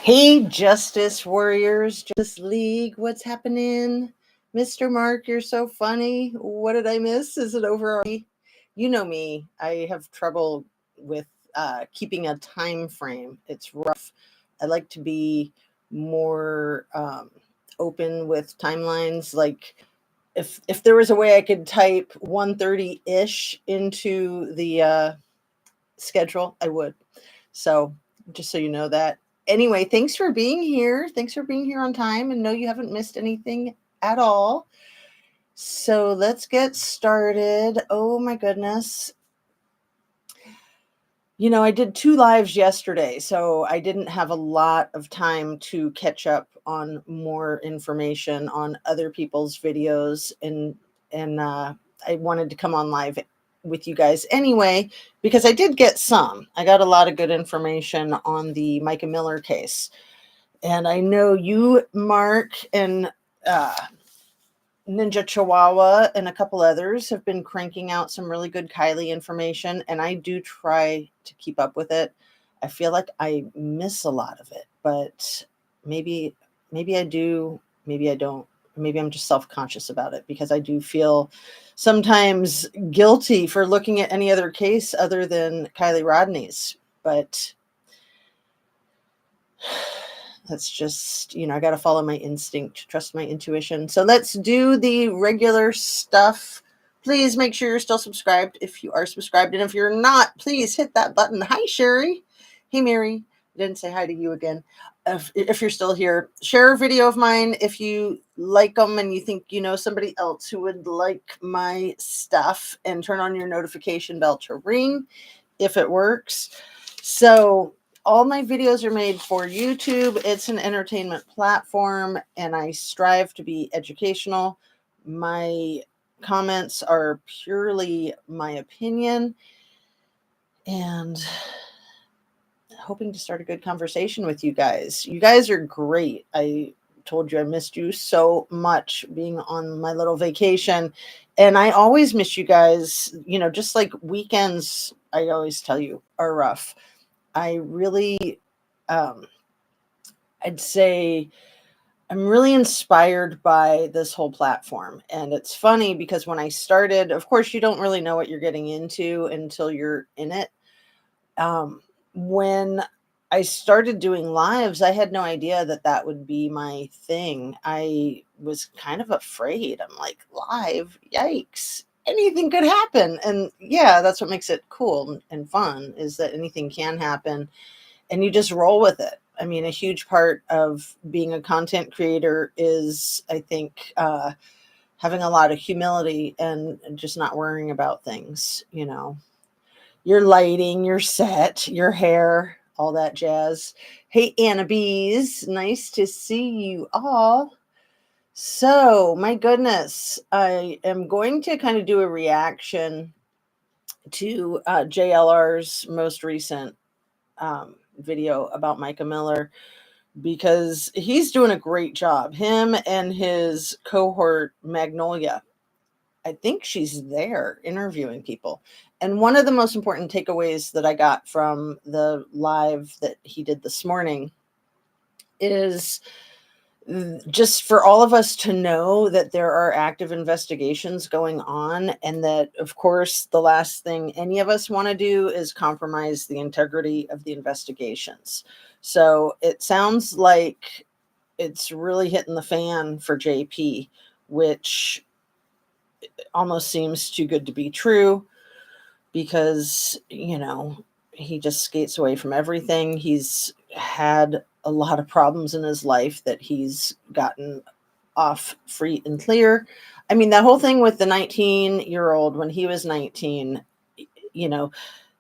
Hey, Justice Warriors, Justice League, what's happening? Mr. Mark, you're so funny. What did I miss? Is it over already? You know me, I have trouble with keeping a time frame. It's rough. I like to be more open with timelines. Like if there was a way I could type 1:30-ish into the schedule, I would. So just so you know that. Anyway, thanks for being here. Thanks for being here on time and no, you haven't missed anything at all. So let's get started. Oh my goodness. I did 2 lives yesterday, so I didn't have a lot of time to catch up on more information on other people's videos and I wanted to come on live with you guys anyway because I did get some. I got a lot of good information on the Micah Miller case. And I know you, Mark, and uh, Ninja Chihuahua and a couple others have been cranking out some really good Kylie information, and I do try to keep up with it. I feel like I miss a lot of it, but maybe I do, maybe I don't. Maybe I'm just self-conscious about it because I do feel sometimes guilty for looking at any other case other than Kylie Rodney's. But let's just, I got to follow my instinct, trust my intuition. So let's do the regular stuff. Please make sure you're still subscribed if you are subscribed. And if you're not, please hit that button. Hi, Sherry. Hey, Mary. I didn't say hi to you again. If you're still here, share a video of mine if you like them and you think you know somebody else who would like my stuff, and turn on your notification bell to ring if it works. So all my videos are made for YouTube. It's an entertainment platform, and I strive to be educational. My comments are purely my opinion, and hoping to start a good conversation with you guys. You guys are great. I told you I missed you so much being on my little vacation, and I always miss you guys. Just like weekends, I always tell you, are rough. I really, I'd say I'm really inspired by this whole platform. And it's funny because when I started, of course, you don't really know what you're getting into until you're in it. When I started doing lives, I had no idea that that would be my thing. I was kind of afraid. I'm like, live, yikes. Anything could happen. And yeah, that's what makes it cool and fun, is that anything can happen and you just roll with it. I mean, a huge part of being a content creator is, I think, having a lot of humility and just not worrying about things, your lighting, your set, your hair, all that jazz. Hey, Anna Bees, nice to see you all. So, my goodness, I am going to kind of do a reaction to JLR's most recent video about Micah Miller, because he's doing a great job. Him and his cohort, Magnolia, I think she's there interviewing people. And one of the most important takeaways that I got from the live that he did this morning is just for all of us to know that there are active investigations going on, and that, of course, the last thing any of us want to do is compromise the integrity of the investigations. So it sounds like it's really hitting the fan for JP, which almost seems too good to be true, because, he just skates away from everything. He's had a lot of problems in his life that he's gotten off free and clear. I mean, that whole thing with the 19-year-old when he was 19,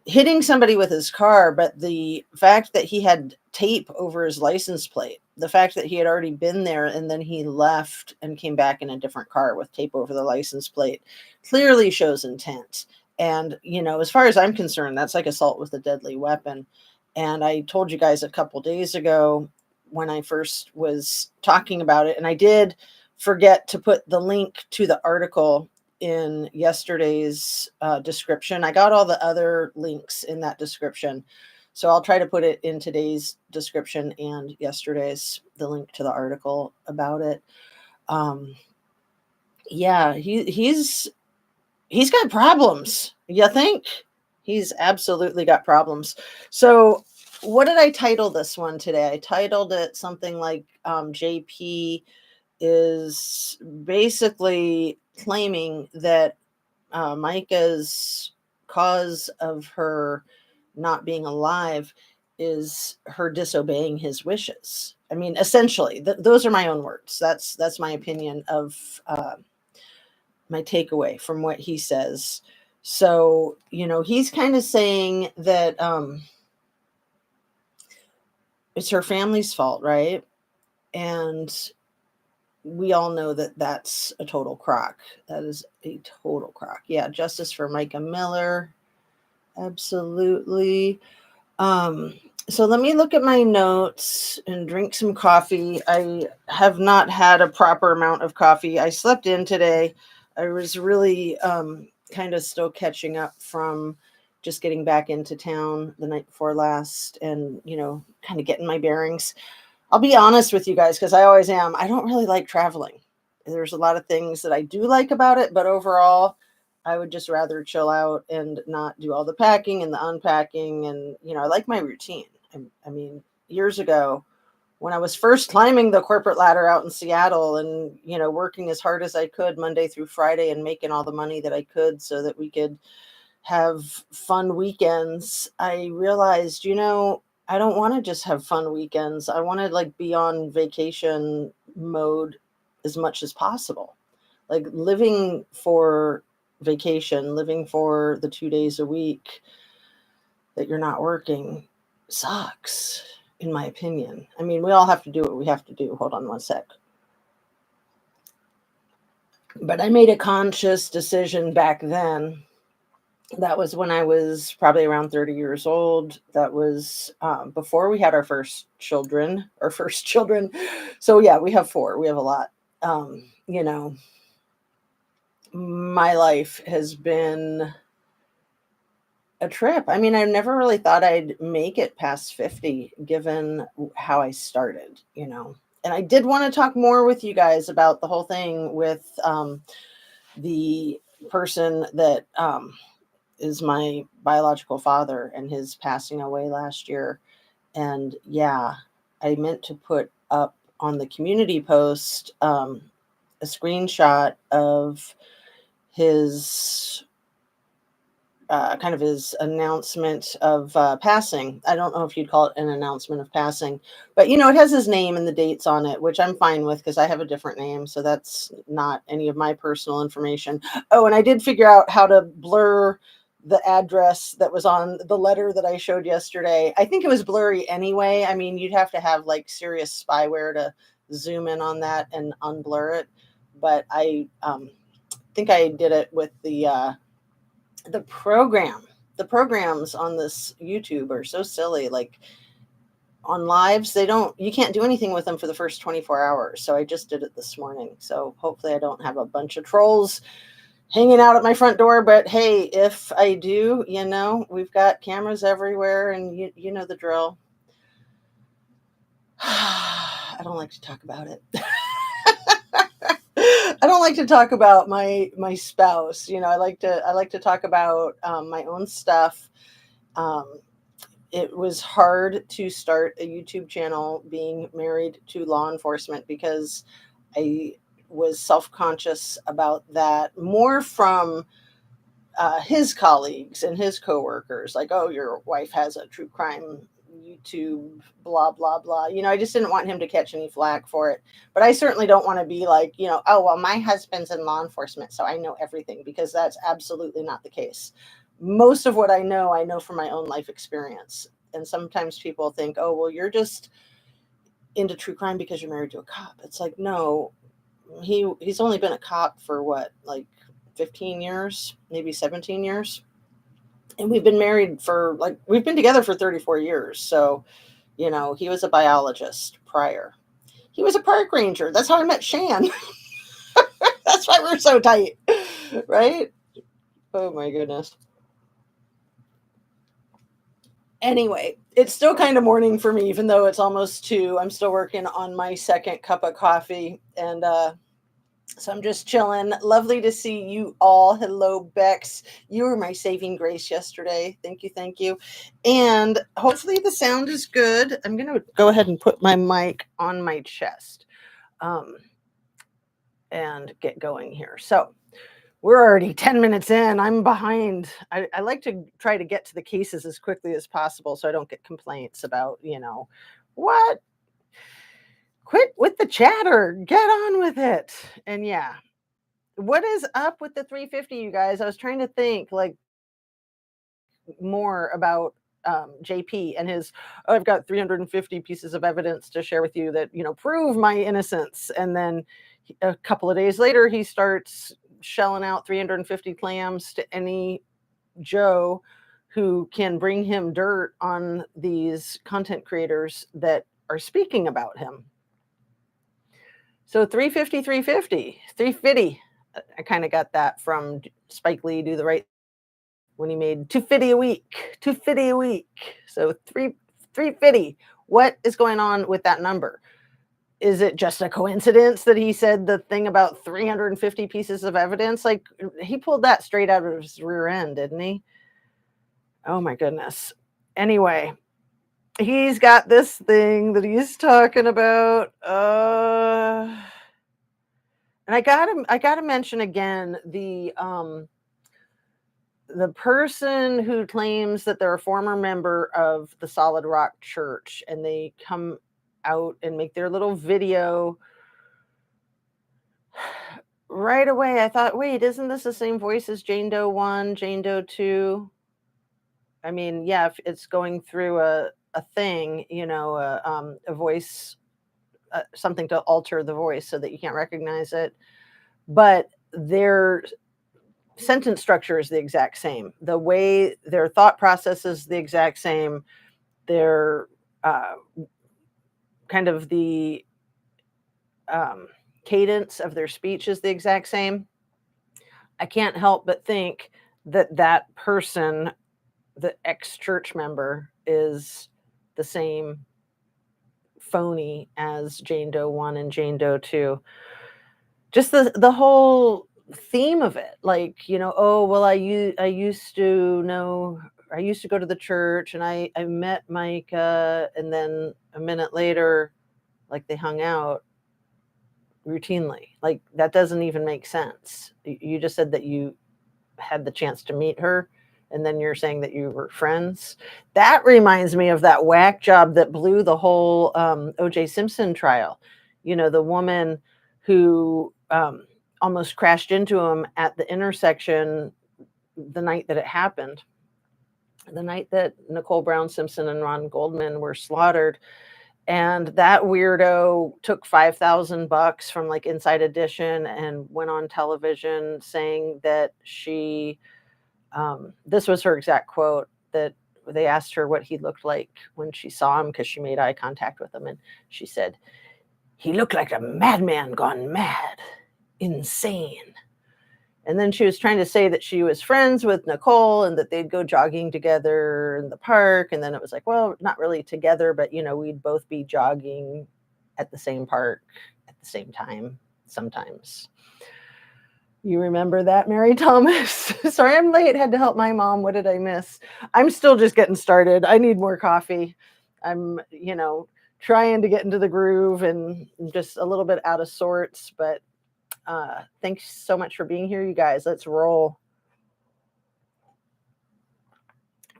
hitting somebody with his car, but the fact that he had tape over his license plate, the fact that he had already been there and then he left and came back in a different car with tape over the license plate, clearly shows intent. And, as far as I'm concerned, that's like assault with a deadly weapon. And I told you guys a couple days ago when I first was talking about it, and I did forget to put the link to the article in yesterday's description. I got all the other links in that description. So I'll try to put it in today's description and yesterday's, the link to the article about it. Um, yeah, he's got problems. You think? He's absolutely got problems. So what did I title this one today? I titled it something like JP is basically claiming that Mica's cause of her not being alive is her disobeying his wishes. I mean, essentially, those are my own words. That's my opinion of my takeaway from what he says. So, he's kind of saying that it's her family's fault, right? And we all know that that's a total crock. That is a total crock. Yeah, justice for Micah Miller. Absolutely. So let me look at my notes and drink some coffee. I have not had a proper amount of coffee. I slept in today. I was really kind of still catching up from just getting back into town the night before last and, kind of getting my bearings. I'll be honest with you guys, because I always am. I don't really like traveling. There's a lot of things that I do like about it, but overall, I would just rather chill out and not do all the packing and the unpacking. And, I like my routine. I mean, years ago, when I was first climbing the corporate ladder out in Seattle and, working as hard as I could Monday through Friday and making all the money that I could so that we could have fun weekends, I realized, I don't want to just have fun weekends. I want to like be on vacation mode as much as possible. Like living for vacation, living for the 2 days a week that you're not working sucks, in my opinion. I mean, we all have to do what we have to do. Hold on one sec. But I made a conscious decision back then. That was when I was probably around 30 years old. That was before we had our first children. So yeah, we have 4. We have a lot. My life has been a trip. I mean, I never really thought I'd make it past 50, given how I started, And I did want to talk more with you guys about the whole thing with the person that is my biological father and his passing away last year. And yeah, I meant to put up on the community post a screenshot of his kind of his announcement of passing. I don't know if you'd call it an announcement of passing, but it has his name and the dates on it, which I'm fine with because I have a different name. So that's not any of my personal information. Oh, and I did figure out how to blur the address that was on the letter that I showed yesterday. I think it was blurry anyway. I mean, you'd have to have like serious spyware to zoom in on that and unblur it. But I think I did it with the programs on this YouTube are so silly. Like on lives, you can't do anything with them for the first 24 hours. So I just did it this morning. So hopefully I don't have a bunch of trolls hanging out at my front door. But hey, if I do, we've got cameras everywhere and you know the drill. I don't like to talk about it. I don't like to talk about my spouse. I like to talk about my own stuff. It was hard to start a YouTube channel being married to law enforcement because I was self-conscious about that, more from his colleagues and his coworkers, like, oh, your wife has a true crime YouTube, blah, blah, blah. I just didn't want him to catch any flack for it. But I certainly don't want to be like, oh, well, my husband's in law enforcement, so I know everything, because that's absolutely not the case. Most of what I know from my own life experience. And sometimes people think, oh, well, you're just into true crime because you're married to a cop. It's like, no, he's only been a cop for what, like 15 years, maybe 17 years. And we've been married we've been together for 34 years. So, he was a biologist prior. He was a park ranger. That's how I met Shan. That's why we're so tight, right? Oh my goodness. Anyway, it's still kind of morning for me, even though it's almost 2. I'm still working on my second cup of coffee. And so I'm just chilling. Lovely to see you all. Hello, Bex. You were my saving grace yesterday. Thank you. Thank you. And hopefully the sound is good. I'm going to go ahead and put my mic on my chest um, and get going here. So we're already 10 minutes in. I'm behind. I like to try to get to the cases as quickly as possible so I don't get complaints about, what? Quit with the chatter. Get on with it. And yeah, what is up with the 350, you guys? I was trying to think like more about JP and his, oh, I've got 350 pieces of evidence to share with you that, prove my innocence. And then a couple of days later, he starts shelling out 350 clams to any Joe who can bring him dirt on these content creators that are speaking about him. So 350, 350, 350. I kind of got that from Spike Lee, Do the Right, when he made 250 a week, 250 a week. So 350. What is going on with that number? Is it just a coincidence that he said the thing about 350 pieces of evidence? Like, he pulled that straight out of his rear end, didn't he? Oh my goodness. Anyway, he's got this thing that he's talking about. And I gotta mention again the person who claims that they're a former member of the Solid Rock Church, and they come out and make their little video. Right away, I thought, wait, isn't this the same voice as Jane Doe 1, Jane Doe 2? I mean, yeah, if it's going through a thing, a voice, something to alter the voice so that you can't recognize it. But their sentence structure is the exact same. The way their thought process is the exact same. Their kind of the cadence of their speech is the exact same. I can't help but think that that person, the ex-church member, is the same phony as Jane Doe 1 and Jane Doe 2. Just the whole theme of it, like, oh, well, I used to go to the church, and I met Mica, and then a minute later, like, they hung out routinely. Like, that doesn't even make sense. You just said that you had the chance to meet her, and then you're saying that you were friends. That reminds me of that whack job that blew the whole O.J. Simpson trial. The woman who almost crashed into him at the intersection the night that it happened, the night that Nicole Brown Simpson and Ron Goldman were slaughtered. And that weirdo took $5,000 from like Inside Edition and went on television saying that she, this was her exact quote, that they asked her what he looked like when she saw him because she made eye contact with him. And she said, he looked like a madman gone mad, insane. And then she was trying to say that she was friends with Nicole and that they'd go jogging together in the park. And then it was like, well, not really together, but, we'd both be jogging at the same park at the same time sometimes. You remember that, Mary Thomas? Sorry, I'm late. Had to help my mom. What did I miss? I'm still just getting started. I need more coffee. I'm, trying to get into the groove and just a little bit out of sorts, but thanks so much for being here, you guys. Let's roll.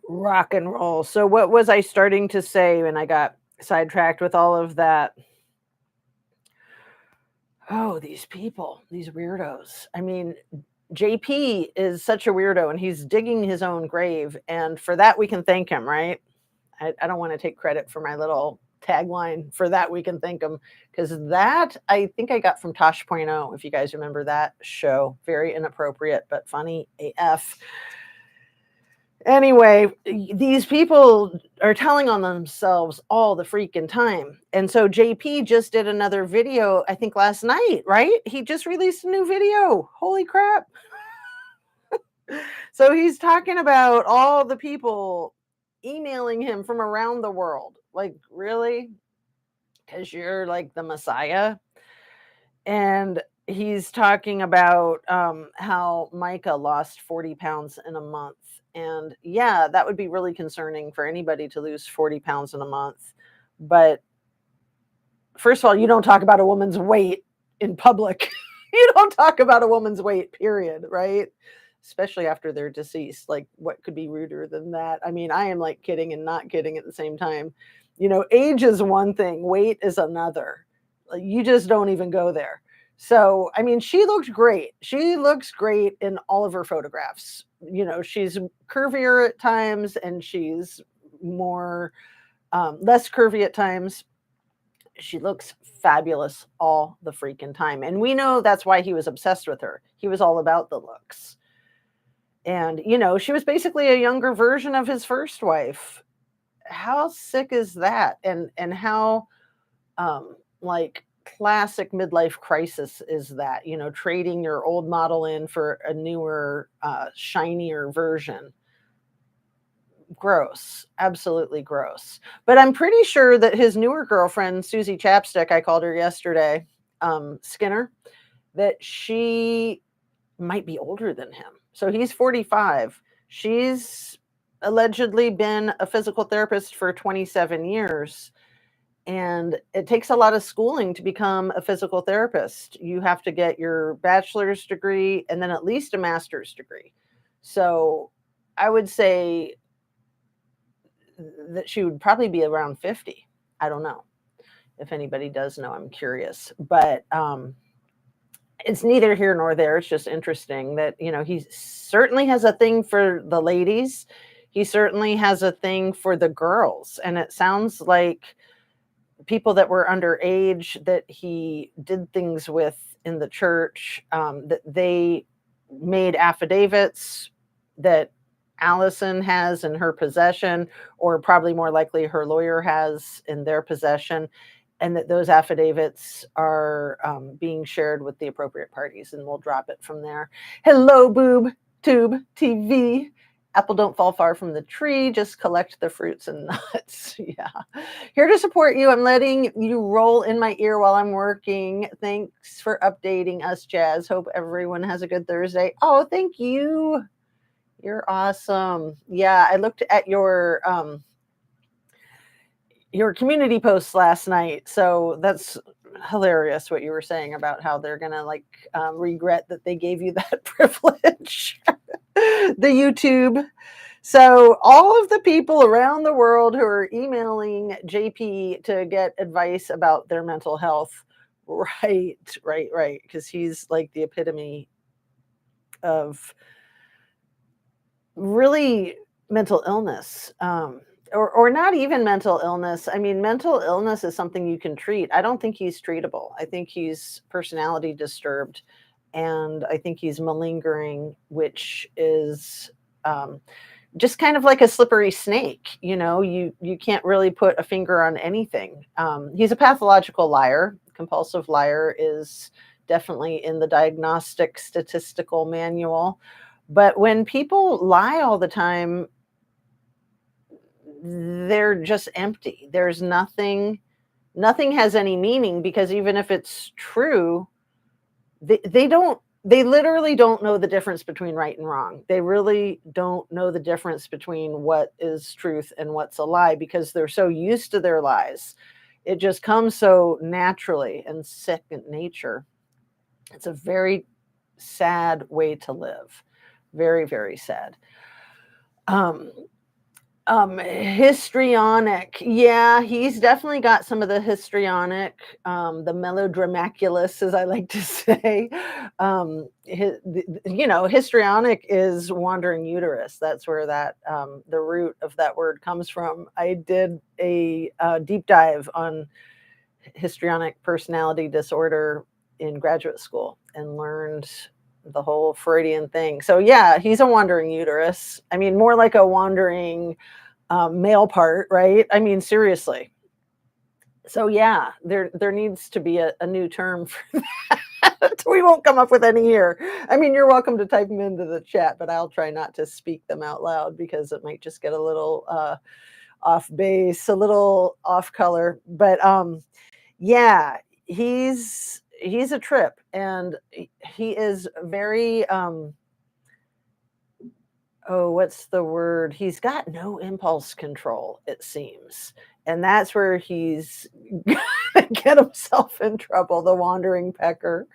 Rock and roll. So what was I starting to say when I got sidetracked with all of that? Oh, these people, these weirdos. I mean, JP is such a weirdo, and he's digging his own grave. And for that, we can thank him, right? I don't want to take credit for my little tagline. For that, we can thank him, because that I think I got from Tosh.0, if you guys remember that show. Very inappropriate, but funny AF. Anyway, these people are telling on themselves all the freaking time. And so JP just did another video, I think last night, right? He just released a new video. Holy crap. So he's talking about all the people emailing him from around the world. Like, really? Because you're like the Messiah? And he's talking about how Mica lost 40 pounds in a month. And yeah, that would be really concerning for anybody to lose 40 pounds in a month. But first of all, you don't talk about a woman's weight in public. You don't talk about a woman's weight, period, right? Especially after they're deceased. Like, what could be ruder than that? I mean, I am like kidding and not kidding at the same time. Age is one thing, weight is another. Like, you just don't even go there. So, I mean, she looked great. She looks great in all of her photographs. She's curvier at times and she's more, less curvy at times. She looks fabulous all the freaking time. And we know that's why he was obsessed with her. He was all about the looks. And, she was basically a younger version of his first wife. How sick is that? And how, like, classic midlife crisis is that, trading your old model in for a newer, shinier version. Gross, absolutely gross. But I'm pretty sure that his newer girlfriend, Susie Chapstick, I called her yesterday, Skinner, that she might be older than him. So he's 45. She's allegedly been a physical therapist for 27 years. And it takes a lot of schooling to become a physical therapist. You have to get your bachelor's degree and then at least a master's degree. So I would say that she would probably be around 50. I don't know. If anybody does know, I'm curious. But it's neither here nor there. It's just interesting that, he certainly has a thing for the ladies. He certainly has a thing for the girls. And it sounds like people that were underage that he did things with in the church, that they made affidavits that Allison has in her possession, or probably more likely her lawyer has in their possession, and that those affidavits are being shared with the appropriate parties, and we'll drop it from there. Hello, Boob Tube TV. Apple don't fall far from the tree, just collect the fruits and nuts. Yeah. Here to support you. I'm letting you roll in my ear while I'm working. Thanks for updating us, Jazz. Hope everyone has a good Thursday. Oh, thank you. You're awesome. Yeah, I looked at your community posts last night. So that's hilarious what you were saying about how they're going to regret that they gave you that privilege. The YouTube. So all of the people around the world who are emailing JP to get advice about their mental health. Right. Because he's like the epitome of really mental illness. Or not even mental illness. I mean, mental illness is something you can treat. I don't think he's treatable. I think he's personality disturbed. And I think he's malingering, which is just kind of like a slippery snake. You can't really put a finger on anything. He's a pathological liar. Compulsive liar is definitely in the diagnostic statistical manual. But when people lie all the time, they're just empty. There's nothing has any meaning, because even if it's true, they literally don't know the difference between right and wrong. They really don't know the difference between what is truth and what's a lie, because they're so used to their lies. It just comes so naturally and second nature. It's a very sad way to live. Very, very sad. Histrionic. Yeah, he's definitely got some of the histrionic, the melodramaculous, as I like to say. Histrionic is wandering uterus. That's where that the root of that word comes from. I did a deep dive on histrionic personality disorder in graduate school and learned the whole Freudian thing. So yeah, he's a wandering uterus. I mean, more like a wandering male part, right? I mean, seriously. So yeah, there needs to be a new term for that. We won't come up with any here. I mean, you're welcome to type them into the chat, but I'll try not to speak them out loud because it might just get a little off base, a little off color. But yeah, he's a trip, and he is very oh, what's the word? He's got no impulse control, it seems. And that's where he's gonna get himself in trouble, the wandering pecker.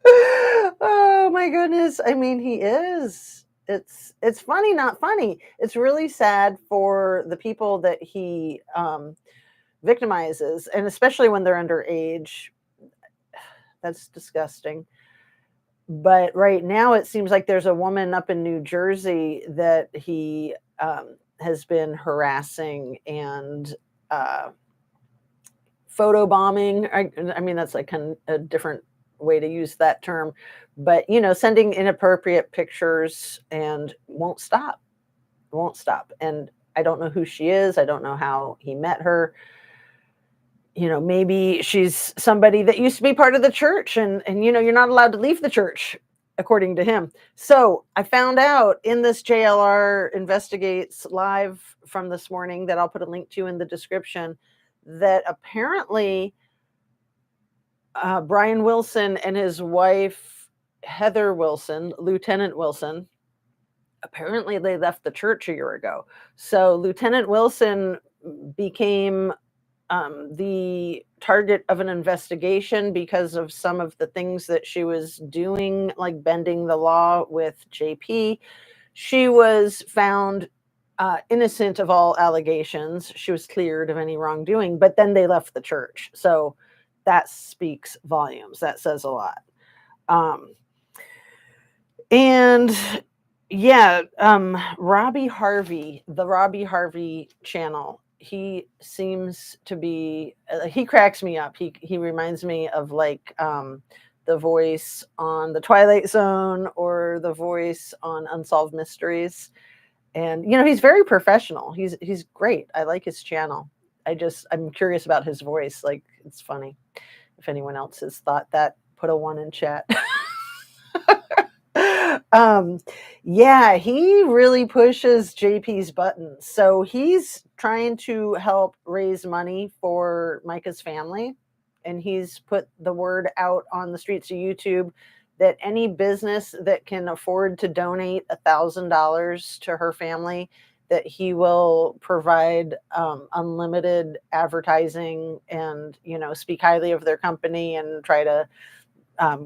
Oh my goodness. I mean, he is. It's funny, not funny. It's really sad for the people that he victimizes, and especially when they're underage. That's disgusting. But right now, it seems like there's a woman up in New Jersey that he has been harassing and uh, photo bombing. I mean, that's like a different way to use that term, but sending inappropriate pictures and won't stop. And I don't know who she is. I don't know how he met her. Maybe she's somebody that used to be part of the church, and you're not allowed to leave the church according to him. So I found out in this JLR Investigates live from this morning, that I'll put a link to in the description, that apparently Brian Wilson and his wife Heather Wilson, Lieutenant Wilson, apparently they left the church a year ago. So Lieutenant Wilson became the target of an investigation because of some of the things that she was doing, like bending the law with JP. She was found innocent of all allegations. She was cleared of any wrongdoing, but then they left the church. So that speaks volumes. That says a lot. And yeah, Robbie Harvey, the Robbie Harvey channel, he seems to be, he cracks me up. He reminds me of like the voice on the Twilight Zone or the voice on Unsolved Mysteries. And he's very professional. He's great. I like his channel. I'm curious about his voice. Like, it's funny. If anyone else has thought that, put a 1 in chat. Yeah, he really pushes JP's buttons. So he's trying to help raise money for Mica's family. And he's put the word out on the streets of YouTube that any business that can afford to donate $1,000 to her family, that he will provide unlimited advertising and, speak highly of their company and try to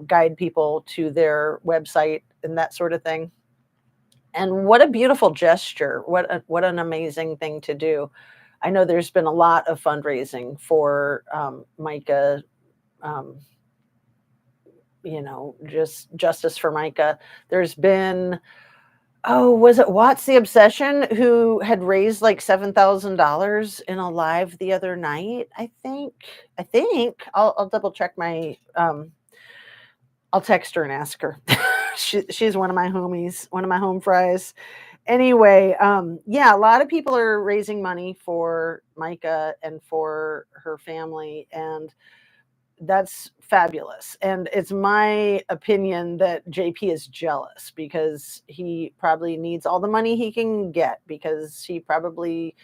guide people to their website and that sort of thing. And what a beautiful gesture. What an amazing thing to do. I know there's been a lot of fundraising for Mica, just justice for Mica. There's been, was it Watts the Obsession who had raised like $7,000 in a live the other night? I think I'll double check my I'll text her and ask her. She's one of my homies, one of my home fries. Anyway, yeah, a lot of people are raising money for Mica and for her family, and that's fabulous. And it's my opinion that JP is jealous because he probably needs all the money he can get, because he probably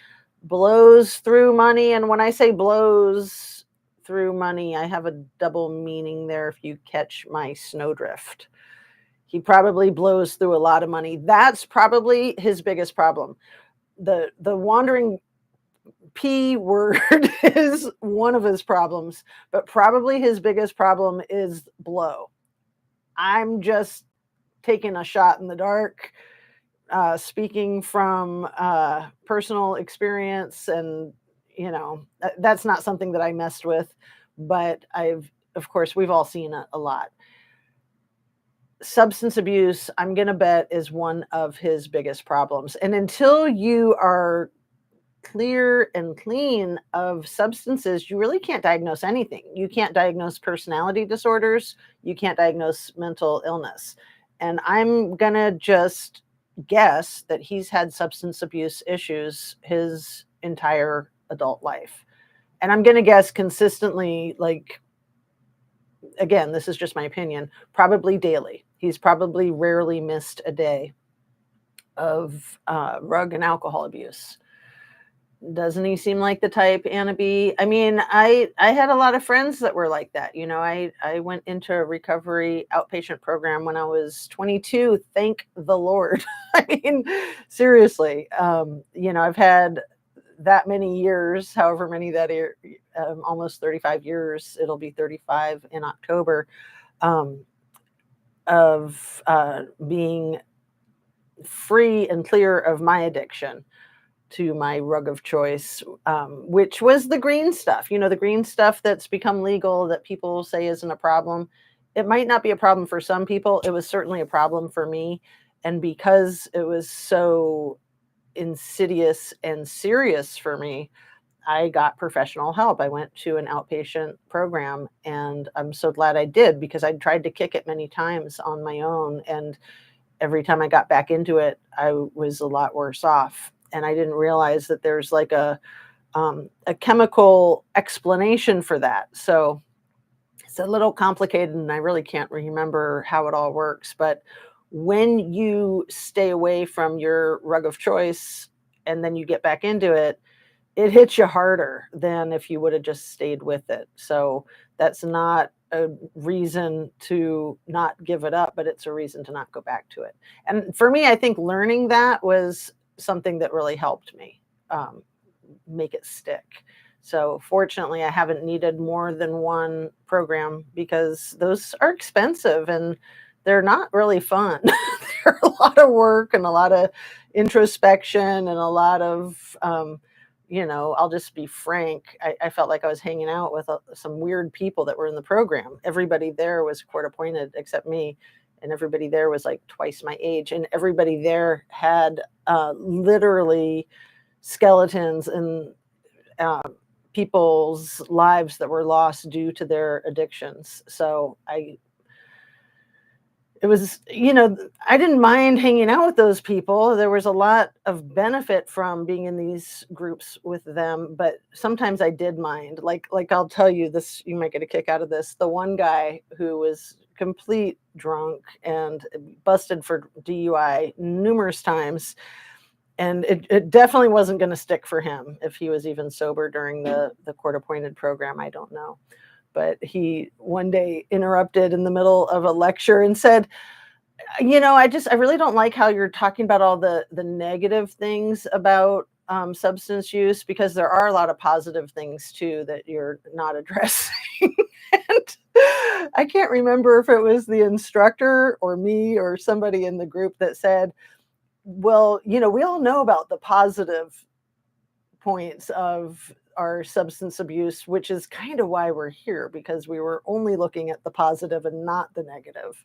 blows through money. And when I say blows through money, I have a double meaning there, if you catch my snowdrift. He probably blows through a lot of money. That's probably his biggest problem. The wandering P word is one of his problems, but probably his biggest problem is blow. I'm just taking a shot in the dark, speaking from personal experience, and that's not something that I messed with, but of course, we've all seen it a lot. Substance abuse, I'm going to bet, is one of his biggest problems. And until you are clear and clean of substances, you really can't diagnose anything. You can't diagnose personality disorders. You can't diagnose mental illness. And I'm going to just guess that he's had substance abuse issues his entire adult life. And I'm going to guess consistently, like, again, this is just my opinion, probably daily. He's probably rarely missed a day of drug and alcohol abuse. Doesn't he seem like the type, Anna B? I mean, I had a lot of friends that were like that. You know, I went into a recovery outpatient program when I was 22. Thank the Lord. I mean, seriously. You know, I've had that many years, however many that are, almost 35 years. It'll be 35 in October, um, of being free and clear of my addiction to my rug of choice, which was the green stuff. You know, the green stuff that's become legal that people say isn't a problem. It might not be a problem for some people. It was certainly a problem for me. And because it was so insidious and serious for me, I got professional help. I went to an outpatient program, and I'm so glad I did, because I tried to kick it many times on my own. And every time I got back into it, I was a lot worse off. And I didn't realize that there's like a chemical explanation for that. So it's a little complicated, and I really can't remember how it all works. But when you stay away from your rug of choice and then you get back into it, it hits you harder than if you would have just stayed with it. So that's not a reason to not give it up, but it's a reason to not go back to it. And for me, I think learning that was something that really helped me make it stick. So fortunately, I haven't needed more than one program, because those are expensive and they're not really fun. They're a lot of work and a lot of introspection and a lot of, you know, I'll just be frank. I felt like I was hanging out with some weird people that were in the program. Everybody there was court appointed except me. And everybody there was like twice my age. And everybody there had literally skeletons and people's lives that were lost due to their addictions. So it was, you know, I didn't mind hanging out with those people. There was a lot of benefit from being in these groups with them, but sometimes I did mind. Like I'll tell you this, you might get a kick out of this. The one guy who was complete drunk and busted for DUI numerous times, and it definitely wasn't going to stick for him if he was even sober during the court appointed program. I don't know. But he one day interrupted in the middle of a lecture and said, you know, I really don't like how you're talking about all the negative things about substance use, because there are a lot of positive things too that you're not addressing. And I can't remember if it was the instructor or me or somebody in the group that said, well, you know, we all know about the positive points of our substance abuse, which is kind of why we're here, because we were only looking at the positive and not the negative.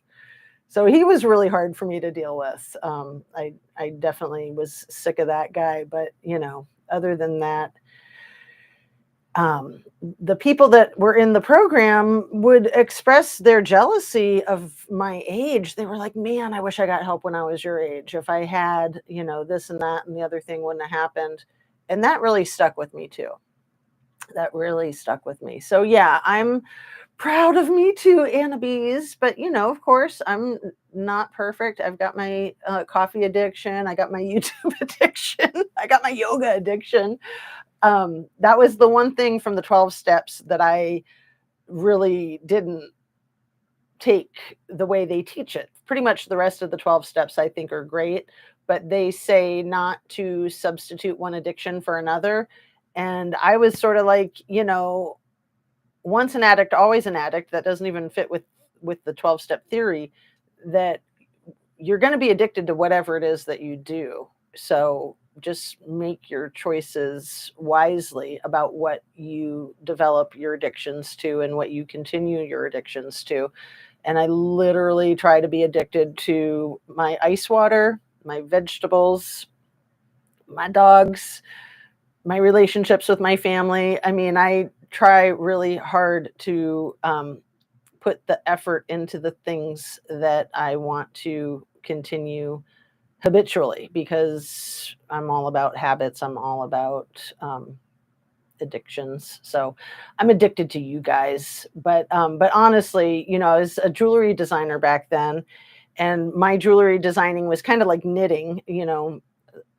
So he was really hard for me to deal with. I definitely was sick of that guy, but you know, other than that, the people that were in the program would express their jealousy of my age. They were like, man, I wish I got help when I was your age. If I had, you know, this and that and the other thing wouldn't have happened. And that really stuck with me too. That really stuck with me. So yeah, I'm proud of me too, Anna Bees. But you know, of course, I'm not perfect. I've got my coffee addiction. I got my YouTube addiction. I got my yoga addiction. That was the one thing from the 12 steps that I really didn't take the way they teach it. Pretty much the rest of the 12 steps I think are great, but they say not to substitute one addiction for another. And I was sort of like, you know, once an addict, always an addict. That doesn't even fit with the 12-step theory, that you're going to be addicted to whatever it is that you do. So just make your choices wisely about what you develop your addictions to and what you continue your addictions to. And I literally try to be addicted to my ice water, my vegetables, my dogs, my relationships with my family. I mean, I try really hard to put the effort into the things that I want to continue habitually, because I'm all about habits. I'm all about addictions. So I'm addicted to you guys. But honestly, I was a jewelry designer back then, and my jewelry designing was kind of like knitting,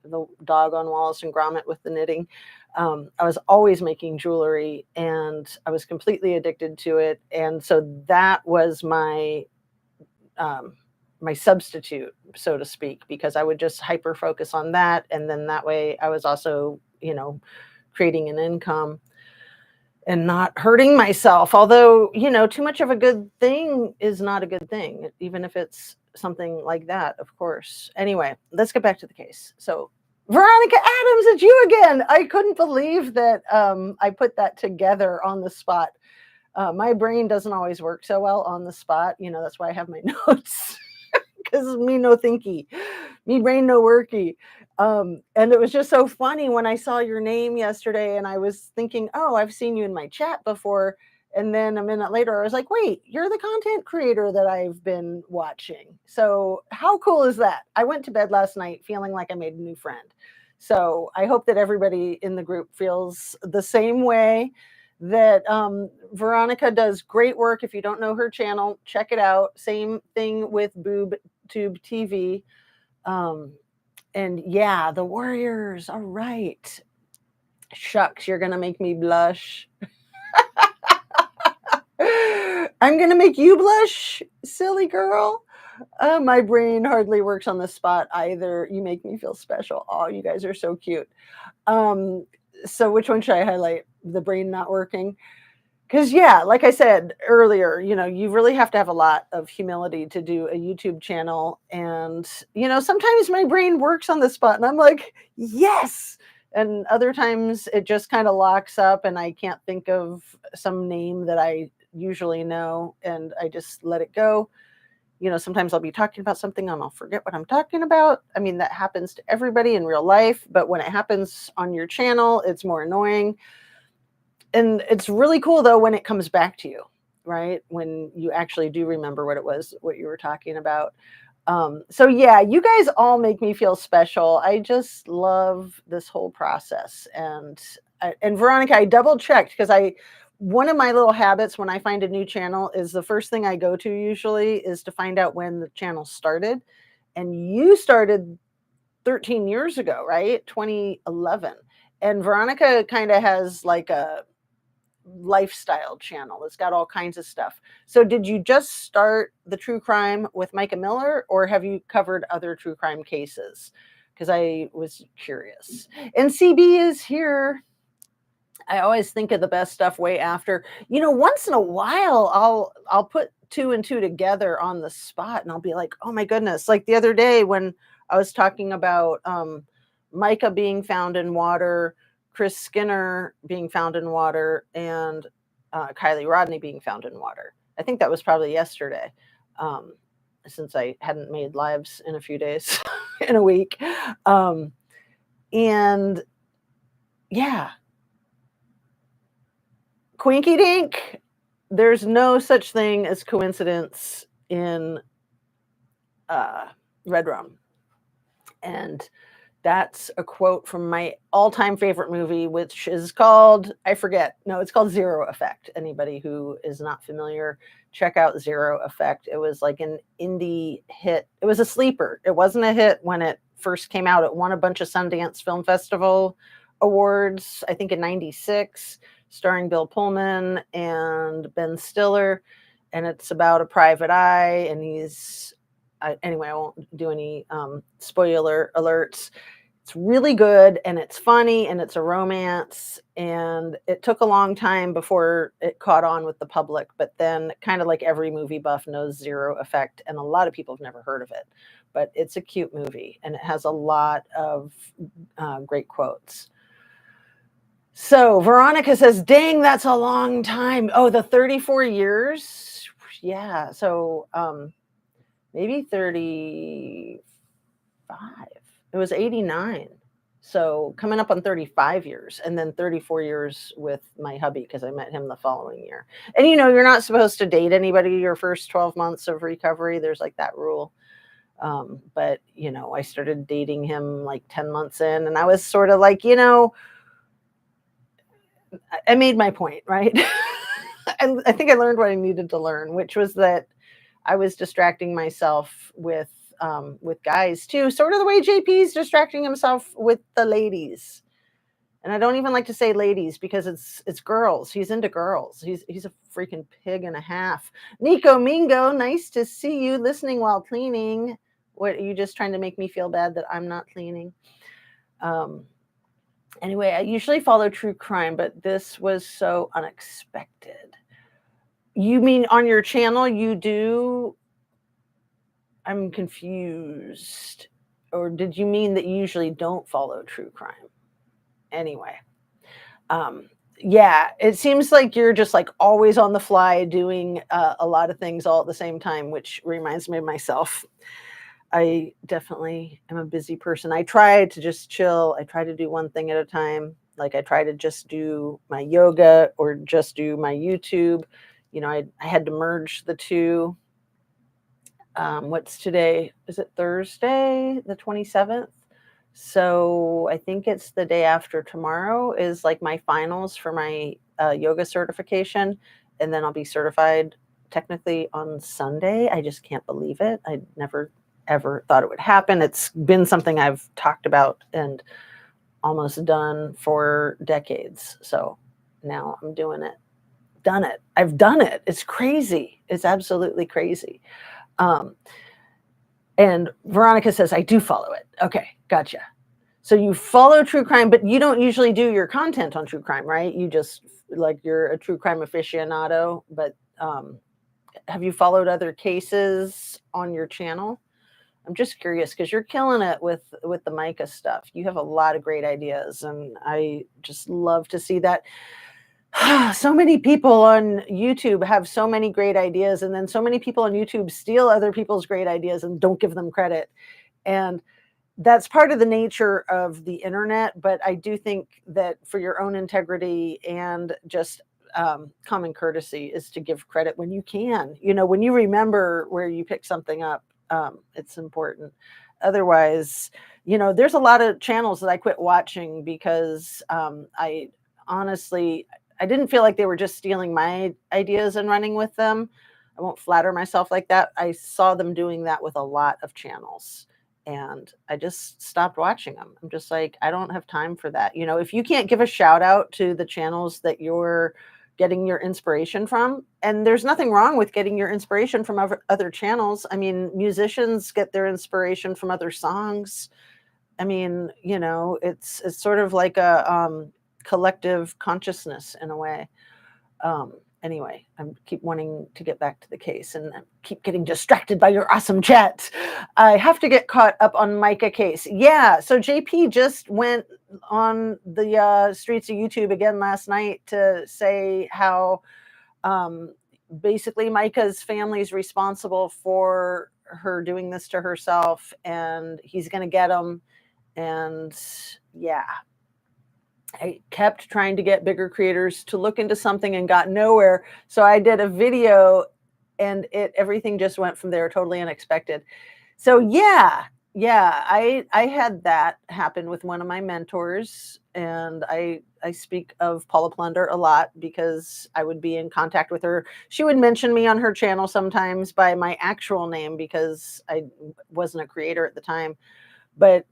the dog on Wallace and Gromit with the knitting. I was always making jewelry, and I was completely addicted to it. And so that was um, my substitute, so to speak, because I would just hyper focus on that. And then that way I was also, creating an income and not hurting myself. Although, too much of a good thing is not a good thing, even if it's something like that, of course. Anyway, let's get back to the case. So, Veronica Adams, it's you again. I couldn't believe that I put that together on the spot. My brain doesn't always work so well on the spot. That's why I have my notes, because me no thinky, me brain no worky. And it was just so funny when I saw your name yesterday, and I was thinking, oh, I've seen you in my chat before. And then a minute later, I was like, wait, you're the content creator that I've been watching. So how cool is that? I went to bed last night feeling like I made a new friend. So I hope that everybody in the group feels the same way, that Veronica does great work. If you don't know her channel, check it out. Same thing with Boob Tube TV. And yeah, the Warriors. All right. Shucks, you're going to make me blush. I'm going to make you blush, silly girl. My brain hardly works on the spot either. You make me feel special. Oh, you guys are so cute. So which one should I highlight? The brain not working? Because, yeah, like I said earlier, you really have to have a lot of humility to do a YouTube channel. And, sometimes my brain works on the spot and I'm like, yes. And other times it just kind of locks up and I can't think of some name that I usually know, and I just let it go. Sometimes I'll be talking about something and I'll forget what I'm talking about. I mean, that happens to everybody in real life, but when it happens on your channel, it's more annoying. And it's really cool though when it comes back to you, right? When you actually do remember what you were talking about. So yeah, you guys all make me feel special. I just love this whole process. And Veronica, I double checked, because one of my little habits when I find a new channel is the first thing I go to usually is to find out when the channel started. And you started 13 years ago, right? 2011. And Veronica kind of has like a lifestyle channel. It's got all kinds of stuff. So did you just start the true crime with Micah Miller, or have you covered other true crime cases? Because I was curious. And CB is here. I always think of the best stuff way after. Once in a while I'll put two and two together on the spot, and I'll be like, oh my goodness. Like the other day when I was talking about Mica being found in water, Chris Skinner being found in water, and Kylie Rodney being found in water. I think that was probably yesterday, since I hadn't made lives in a few days, in a week. And yeah, Quinky Dink, there's no such thing as coincidence in Red Rum. And that's a quote from my all-time favorite movie, which is called, I forget. No, it's called Zero Effect. Anybody who is not familiar, check out Zero Effect. It was like an indie hit. It was a sleeper. It wasn't a hit when it first came out. It won a bunch of Sundance Film Festival awards, I think in '96, starring Bill Pullman and Ben Stiller. And it's about a private eye, and anyway, I won't do any spoiler alerts. It's really good, and it's funny, and it's a romance, and it took a long time before it caught on with the public, but then kind of like every movie buff knows Zero Effect, and a lot of people have never heard of it, but it's a cute movie, and it has a lot of great quotes. So Veronica says, dang, that's a long time. Oh, the 34 years? Yeah, so maybe 35. It was 89. So coming up on 35 years, and then 34 years with my hubby, because I met him the following year. And you're not supposed to date anybody your first 12 months of recovery. There's like that rule. But I started dating him like 10 months in, and I was sort of like, I made my point, right? I think I learned what I needed to learn, which was that I was distracting myself with guys too, sort of the way JP's distracting himself with the ladies. And I don't even like to say ladies because it's girls. He's into girls. He's a freaking pig and a half. Nico Mingo, nice to see you listening while cleaning. What are you just trying to make me feel bad that I'm not cleaning? Um, anyway, I usually follow true crime, but this was so unexpected. You mean on your channel you do? I'm confused. Or did you mean that you usually don't follow true crime? Anyway, um, yeah, it seems like you're just like always on the fly doing a lot of things all at the same time, which reminds me of myself. I definitely am a busy person. I try to just chill. I try to do one thing at a time. Like I try to just do my yoga or just do my YouTube. I had to merge the two. What's today? Is it Thursday, the 27th? So I think it's the day after tomorrow is like my finals for my yoga certification. And then I'll be certified technically on Sunday. I just can't believe it. I never ever thought it would happen. It's been something I've talked about and almost done for decades. So now I'm doing it. Done it. I've done it. It's crazy. It's absolutely crazy. Um, and Veronica says, I do follow it. Okay, gotcha. So you follow true crime, but you don't usually do your content on true crime, right? You just like you're a true crime aficionado, but have you followed other cases on your channel? I'm just curious because you're killing it with the Mica stuff. You have a lot of great ideas, and I just love to see that. So many people on YouTube have so many great ideas, and then so many people on YouTube steal other people's great ideas and don't give them credit. And that's part of the nature of the internet. But I do think that for your own integrity and just common courtesy is to give credit when you can. When you remember where you pick something up, it's important. Otherwise, there's a lot of channels that I quit watching because I honestly, I didn't feel like they were just stealing my ideas and running with them. I won't flatter myself like that. I saw them doing that with a lot of channels and I just stopped watching them. I'm just like, I don't have time for that. If you can't give a shout out to the channels that you're getting your inspiration from, and there's nothing wrong with getting your inspiration from other channels. I mean, musicians get their inspiration from other songs. I mean, it's sort of like a collective consciousness in a way. Anyway, I keep wanting to get back to the case and I keep getting distracted by your awesome chat. I have to get caught up on Mica case. Yeah, so JP just went on the streets of YouTube again last night to say how basically Mica's family is responsible for her doing this to herself and he's going to get them. And yeah, I kept trying to get bigger creators to look into something and got nowhere. So I did a video and everything just went from there, totally unexpected. So yeah, I had that happen with one of my mentors, and I speak of Paula Plunder a lot because I would be in contact with her. She would mention me on her channel sometimes by my actual name because I wasn't a creator at the time. But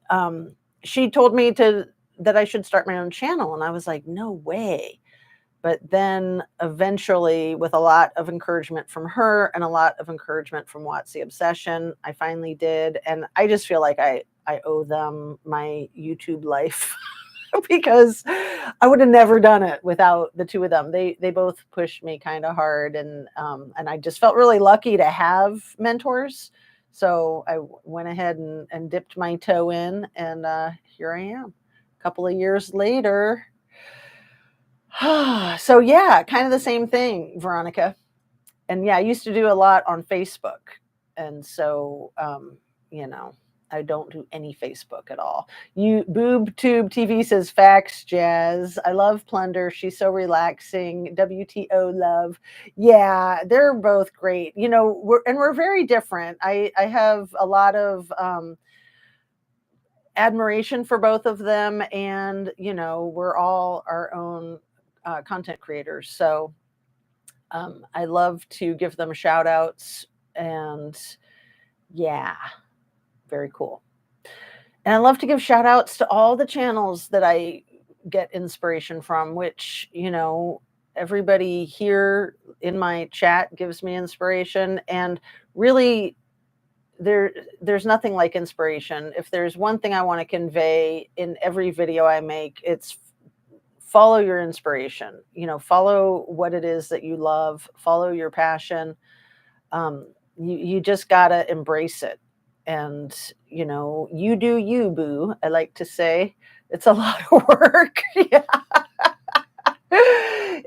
she told me that I should start my own channel, and I was like, no way. But then eventually, with a lot of encouragement from her and a lot of encouragement from Watsy Obsession, I finally did. And I just feel like I owe them my YouTube life because I would have never done it without the two of them. They both pushed me kind of hard, and I just felt really lucky to have mentors. So I went ahead and dipped my toe in, and here I am. A couple of years later. So yeah, kind of the same thing, Veronica. And yeah, I used to do a lot on Facebook. And so, I don't do any Facebook at all. Boob Tube TV says facts, Jazz. I love Plunder. She's so relaxing. WTO love. Yeah, they're both great. We're very different. I have a lot of admiration for both of them, and we're all our own content creators. So I love to give them shout outs, and yeah, very cool. And I love to give shout outs to all the channels that I get inspiration from, which, everybody here in my chat gives me inspiration. And really, there's nothing like inspiration. If there's one thing I want to convey in every video I make, it's follow your inspiration. Follow what it is that you love, follow your passion. You just gotta embrace it. And you do you, boo, I like to say. It's a lot of work. Yeah.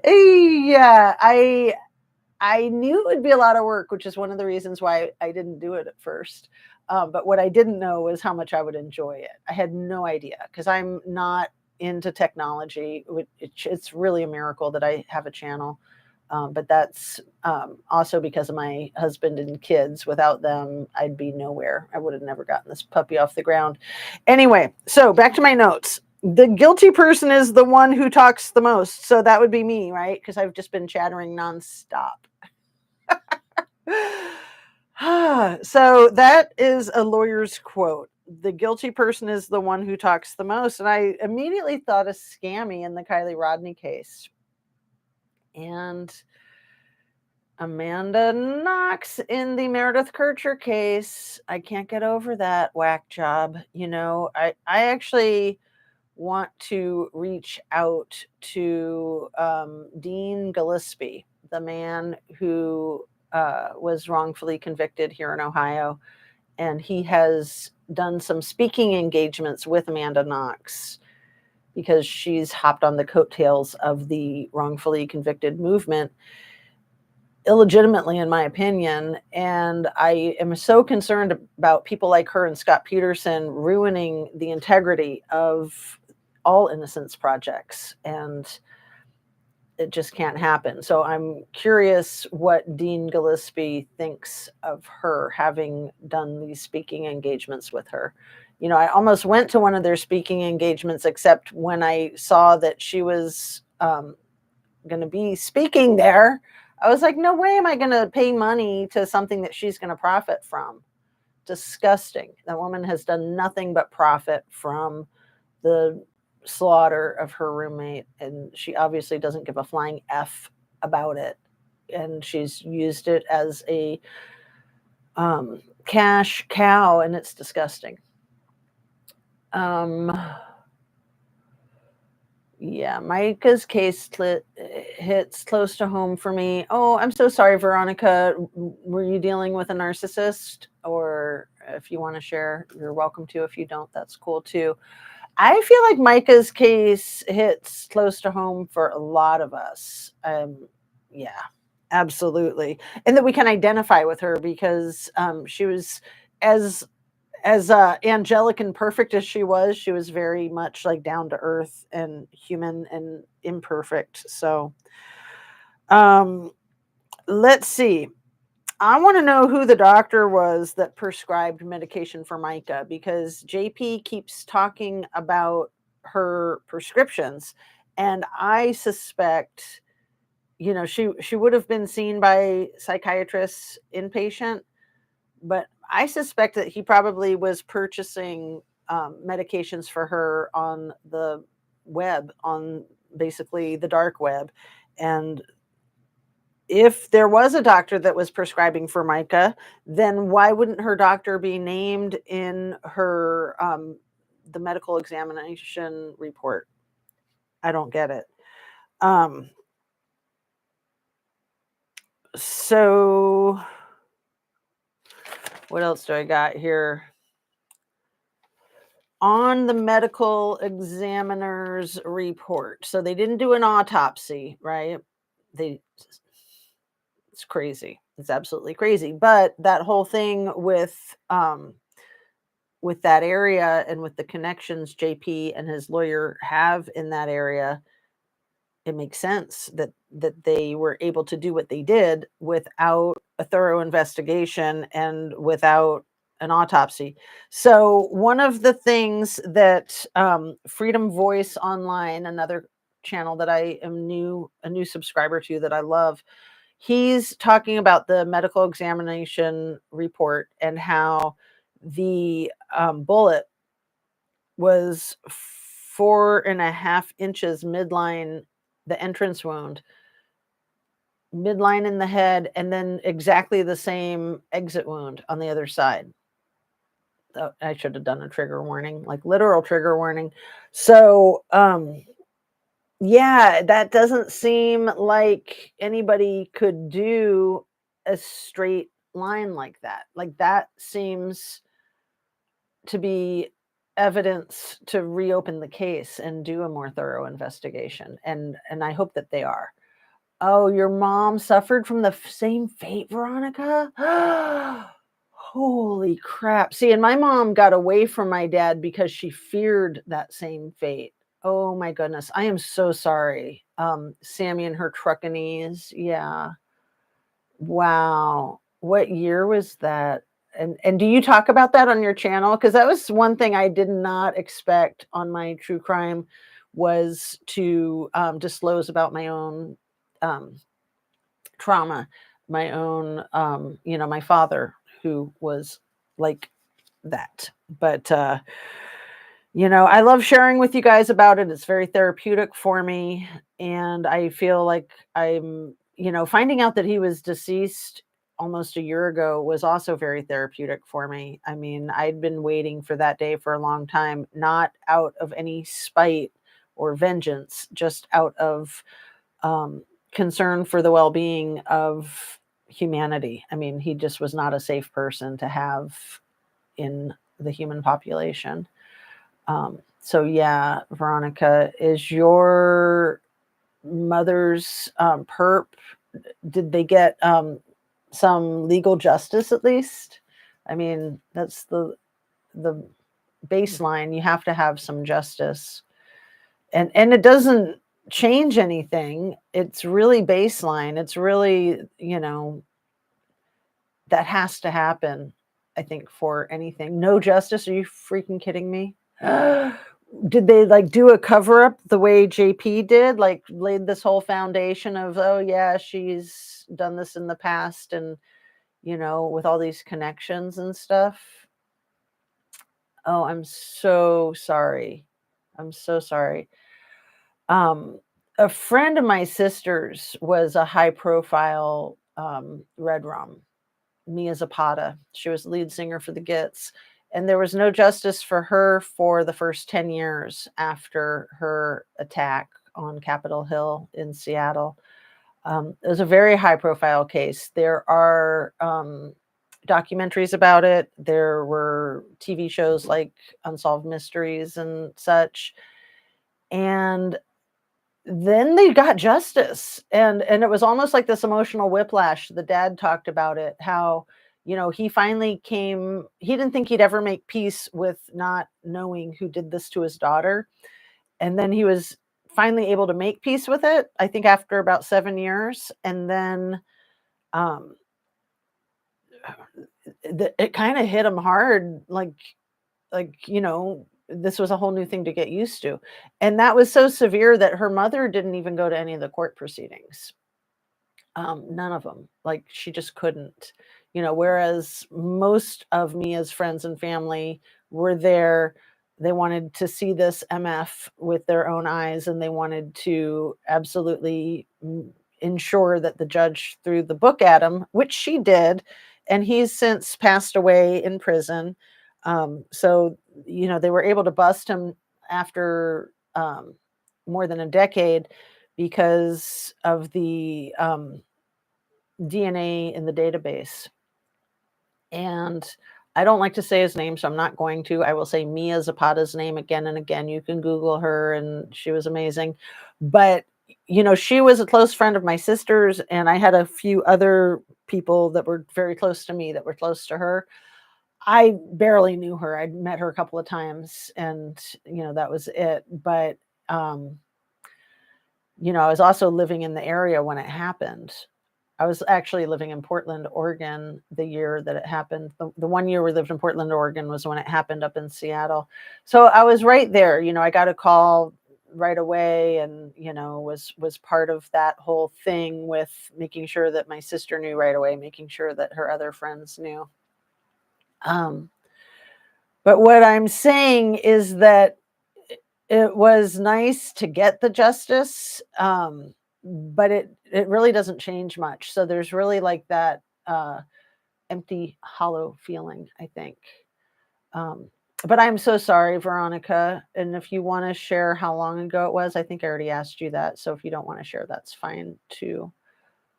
Yeah, I knew it would be a lot of work, which is one of the reasons why I didn't do it at first. But what I didn't know was how much I would enjoy it. I had no idea, because I'm not into technology. It's really a miracle that I have a channel. But that's also because of my husband and kids. Without them, I'd be nowhere. I would have never gotten this puppy off the ground. Anyway, so back to my notes. The guilty person is the one who talks the most. So that would be me, right? Because I've just been chattering nonstop. So that is a lawyer's quote. The guilty person is the one who talks the most. And I immediately thought of Scammy in the Kylie Rodney case. And Amanda Knox in the Meredith Kircher case. I can't get over that whack job. I actually want to reach out to Deangispie, the man who was wrongfully convicted here in Ohio. And he has done some speaking engagements with Amanda Knox because she's hopped on the coattails of the wrongfully convicted movement, illegitimately, in my opinion. And I am so concerned about people like her and Scott Peterson ruining the integrity of all innocence projects. And it just can't happen. So I'm curious what Deangispie thinks of her having done these speaking engagements with her. I almost went to one of their speaking engagements, except when I saw that she was going to be speaking there, I was like, no way am I going to pay money to something that she's going to profit from. Disgusting. That woman has done nothing but profit from the slaughter of her roommate, and she obviously doesn't give a flying F about it. And she's used it as a cash cow, and it's disgusting. Yeah, Mica's case hits close to home for me. Oh, I'm so sorry, Veronica. Were you dealing with a narcissist? Or if you want to share, you're welcome to. If you don't, that's cool too. I feel like Mica's case hits close to home for a lot of us. Yeah, absolutely. And that we can identify with her because she was as angelic and perfect as she was very much like down to earth and human and imperfect. So let's see. I want to know who the doctor was that prescribed medication for Mica, because JP keeps talking about her prescriptions. And I suspect, she would have been seen by psychiatrists inpatient, but I suspect that he probably was purchasing medications for her on the web, on basically the dark web. And if there was a doctor that was prescribing for Mica, then why wouldn't her doctor be named in her the medical examination report? I don't get it. So what else do I got here? On the medical examiner's report. So they didn't do an autopsy, right? It's crazy. It's absolutely crazy. But that whole thing with that area and with the connections JP and his lawyer have in that area, it makes sense that they were able to do what they did without a thorough investigation and without an autopsy. So one of the things that Freedom Voice Online, another channel that I am a new subscriber to that I love. He's talking about the medical examination report and how the bullet was 4.5 inches midline, the entrance wound, midline in the head, and then exactly the same exit wound on the other side. Oh, I should have done a trigger warning, like literal trigger warning. So, yeah, that doesn't seem like anybody could do a straight line like that. Like that seems to be evidence to reopen the case and do a more thorough investigation. And I hope that they are. Oh, your mom suffered from the same fate, Veronica? Holy crap. See, and my mom got away from my dad because she feared that same fate. Oh my goodness. I am so sorry. Sammy and her truckanese. Yeah. Wow. What year was that? And do you talk about that on your channel? Because that was one thing I did not expect on my true crime was to disclose about my own um, trauma, my own, my father who was like that. But, I love sharing with you guys about it. It's very therapeutic for me. And I feel like I'm, finding out that he was deceased almost a year ago was also very therapeutic for me. I mean, I'd been waiting for that day for a long time, not out of any spite or vengeance, just out of concern for the well-being of humanity. I mean, he just was not a safe person to have in the human population. So yeah, Veronica, is your mother's perp, did they get some legal justice at least? I mean, that's the baseline. You have to have some justice. And it doesn't change anything. It's really baseline. It's really, that has to happen, I think, for anything. No justice? Are you freaking kidding me? Did they like do a cover up the way JP did? Like laid this whole foundation of, oh yeah, she's done this in the past and, with all these connections and stuff. Oh, I'm so sorry. I'm so sorry. A friend of my sister's was a high profile Red Rum, Mia Zapata. She was lead singer for the Gits. And there was no justice for her for the first 10 years after her attack on Capitol Hill in Seattle. It was a very high profile case. There are documentaries about it. There were TV shows like Unsolved Mysteries and such. And then they got justice. And it was almost like this emotional whiplash. The dad talked about it, how he finally he didn't think he'd ever make peace with not knowing who did this to his daughter. And then he was finally able to make peace with it, I think after about 7 years. And then it kind of hit him hard, like, this was a whole new thing to get used to. And that was so severe that her mother didn't even go to any of the court proceedings. None of them. Like she just couldn't, whereas most of Mia's friends and family were there. They wanted to see this MF with their own eyes, and they wanted to absolutely ensure that the judge threw the book at him, which she did. And he's since passed away in prison. So, they were able to bust him after more than a decade because of the DNA in the database. And I don't like to say his name, so I'm not going to. I will say Mia Zapata's name again and again. You can Google her, and she was amazing. But, she was a close friend of my sister's, and I had a few other people that were very close to me that were close to her. I barely knew her. I'd met her a couple of times, and, that was it. But, I was also living in the area when it happened. I was actually living in Portland, Oregon, the year that it happened. The 1 year we lived in Portland, Oregon was when it happened up in Seattle. So I was right there. I got a call right away, and was part of that whole thing with making sure that my sister knew right away, making sure that her other friends knew. Um, but what I'm saying is that it was nice to get the justice, but it really doesn't change much. So there's really like that empty, hollow feeling, I think. Um, but I'm so sorry, Veronica. And if you want to share how long ago it was, I think I already asked you that. So if you don't want to share, that's fine too.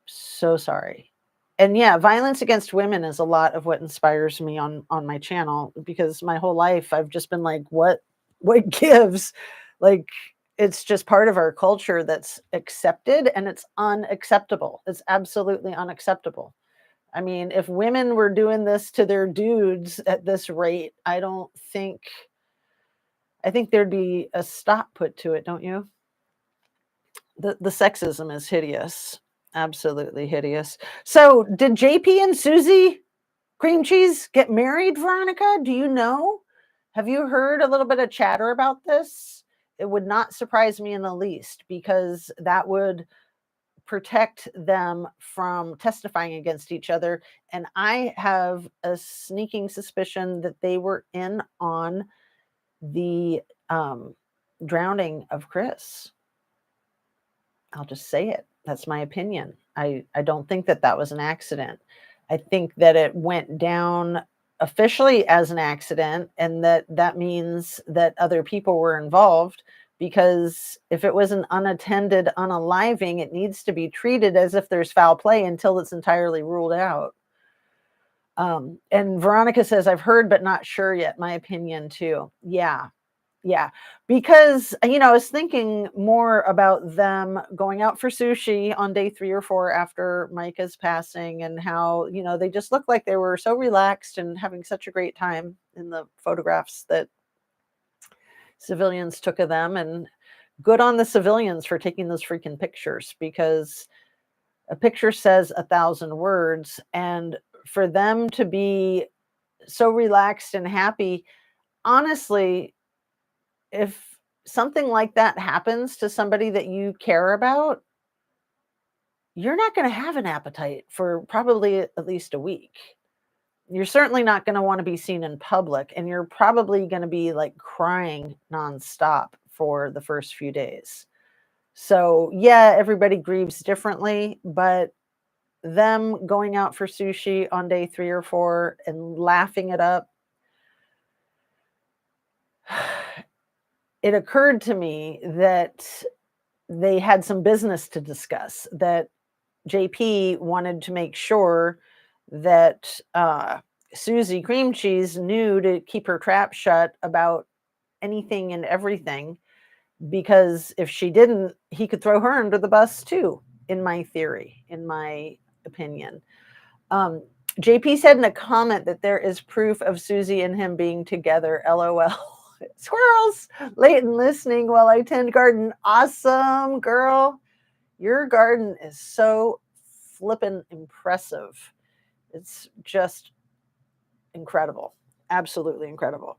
So sorry. And yeah, violence against women is a lot of what inspires me on my channel, because my whole life I've just been like, what gives? Like, it's just part of our culture that's accepted, and it's unacceptable. It's absolutely unacceptable. I mean, if women were doing this to their dudes at this rate, I think there'd be a stop put to it, don't you? The sexism is hideous. Absolutely hideous. So, did JP and Susie Cream Cheese get married, Veronica? Do you know? Have you heard a little bit of chatter about this? It would not surprise me in the least, because that would protect them from testifying against each other. And I have a sneaking suspicion that they were in on the drowning of Chris. I'll just say it. That's my opinion. I don't think that that was an accident. I think that it went down officially as an accident, and that means that other people were involved, because if it was an unattended unaliving, it needs to be treated as if there's foul play until it's entirely ruled out. And Veronica says, I've heard but not sure yet. My opinion too. Yeah, because I was thinking more about them going out for sushi on day 3 or 4 after Mica's passing, and how they just looked like they were so relaxed and having such a great time in the photographs that civilians took of them. And good on the civilians for taking those freaking pictures, because a picture says 1,000 words, and for them to be so relaxed and happy, honestly, if something like that happens to somebody that you care about, you're not going to have an appetite for probably at least a week. You're certainly not going to want to be seen in public, and you're probably going to be like crying nonstop for the first few days. So, yeah, everybody grieves differently, but them going out for sushi on day 3 or 4 and laughing it up, it occurred to me that they had some business to discuss, that JP wanted to make sure that Susie Cream Cheese knew to keep her trap shut about anything and everything, because if she didn't, he could throw her under the bus too, in my theory, in my opinion. JP said in a comment that there is proof of Susie and him being together. LOL. Squirrels, late and listening while I tend garden. Awesome, girl. Your garden is so flippin' impressive. It's just incredible. Absolutely incredible.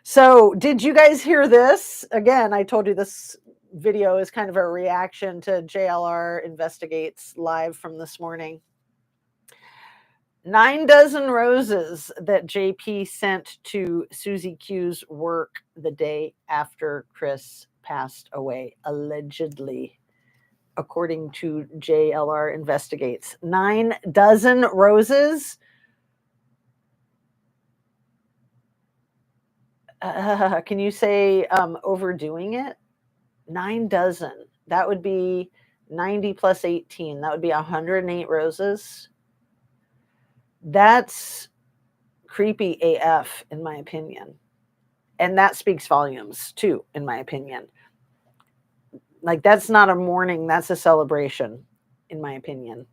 So, did you guys hear this? Again, I told you this video is kind of a reaction to JLR Investigates live from this morning. 9 dozen roses that JP sent to Susie Q's work the day after Chris passed away, allegedly, according to JLR Investigates. 9 dozen roses. Can you say overdoing it? 9 dozen. That would be 90 plus 18. That would be 108 roses. That's creepy AF, in my opinion. And that speaks volumes too, in my opinion. Like, that's not a mourning, that's a celebration, in my opinion.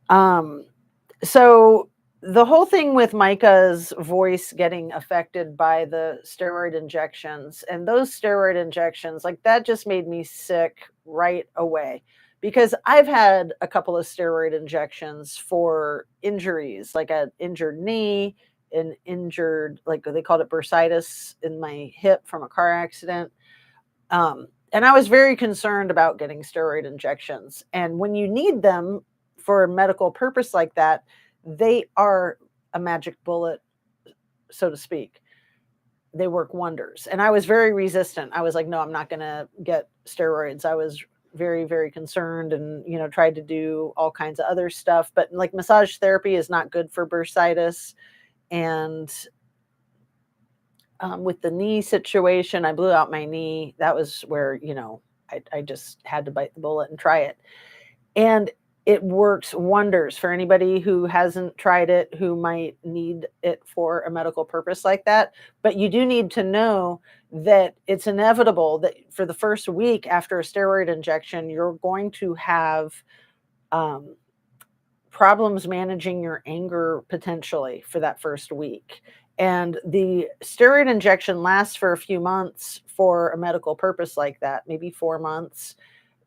So the whole thing with Mica's voice getting affected by the steroid injections, and those steroid injections, like, that just made me sick right away, because I've had a couple of steroid injections for injuries, like an injured knee, like they called it bursitis in my hip from a car accident. And I was very concerned about getting steroid injections. And when you need them for a medical purpose like that, they are a magic bullet, so to speak. They work wonders. And I was very resistant. I was like, no, I'm not going to get steroids. I was very, very concerned and, tried to do all kinds of other stuff. But like massage therapy is not good for bursitis. And with the knee situation, I blew out my knee. That was where, I just had to bite the bullet and try it. And it works wonders for anybody who hasn't tried it, who might need it for a medical purpose like that. But you do need to know that it's inevitable that for the first week after a steroid injection, you're going to have problems managing your anger potentially for that first week. And the steroid injection lasts for a few months for a medical purpose like that, maybe 4 months.